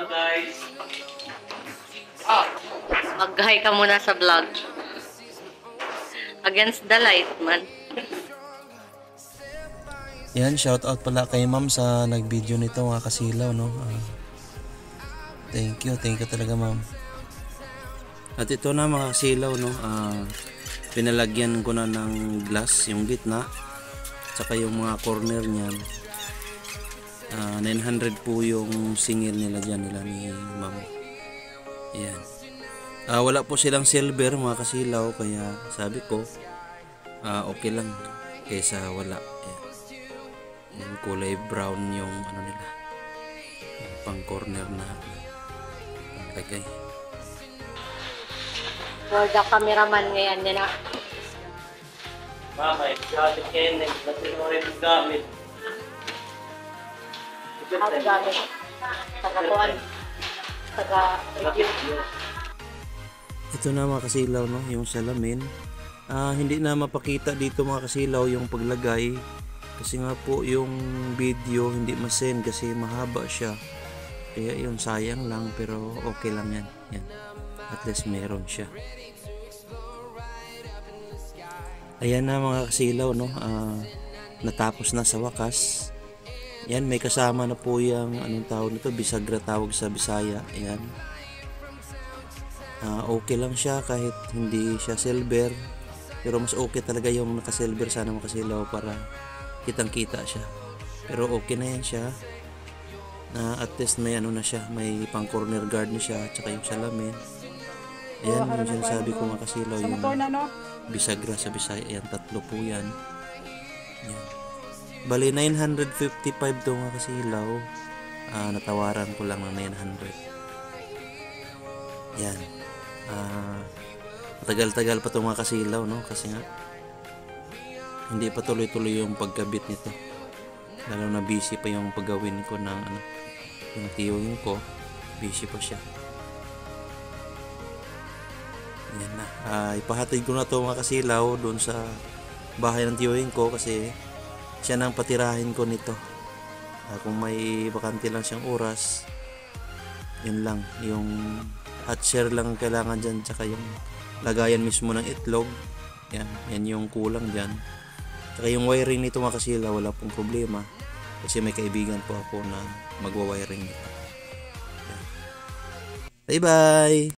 Guys. Mag-hi ka muna sa vlog. Against the light, man. Yan, shout out pala kay ma'am sa nag-video nito mga kasilaw, no? Thank you talaga ma'am. At ito na mga kasilaw, no? Pinalagyan ko na ng glass yung gitna, tsaka yung mga corner niyan. 900 po yung singil nila dyan nila ni ma'am. Ayan. Wala po silang silver mga kasilaw, kaya sabi ko okay lang kaysa wala. Ayan. Yung kulay brown yung ano nila, yung pang corner na paglagay. For the cameraman ngayon nila. Mamay, gamit kayo na. Nasinurin yung gamit. Ako gamit. Taga-kuan. Taga-review. Ito na mga kasilaw, no, yung salamin. Hindi na mapakita dito mga kasilaw yung paglagay kasi nga po yung video hindi masend kasi mahaba siya, kaya yun sayang lang, pero okay lang yan. Yan, at least meron siya. Ayan na mga kasilaw, no, natapos na sa wakas. Yan, may kasama na po yung anong tawag nito, bisagra tawag sa Bisaya. Ayan. Okay lang siya kahit hindi siya silver, pero mas okay talaga yung naka-silver sana mga kasilaw para kitang kita siya. Pero okay na yan siya. At least may ano na siya, may pang corner guard na siya, tsaka yung salamin. Ayan, yung sinasabi ko mga kasilaw, yung bisagra sa Bisaya. Ayan, tatlo po yan. Ayan. Bali 955 to mga kasilaw. Natawaran ko lang ng 900. Yan. Matagal-tagal pa to mga kasilaw, no, kasi nga hindi pa tuloy-tuloy yung pagkabit nito, lalo na busy pa yung paggawin ko ng ano, yung tiyuhin ko, busy pa siya. Yan na. Ipahatid ko na to mga kasilaw doon sa bahay ng tiyuhin ko kasi siya nang patirahin ko nito. Kung may bakante lang siyang oras, yun lang, yung hot share lang kailangan dyan, tsaka yung lagayan mismo ng itlog. Yan yung kulang dyan. Tsaka yung wiring nito mga kasilaw, wala pong problema kasi may kaibigan po ako na magwa-wiring nito. Bye bye!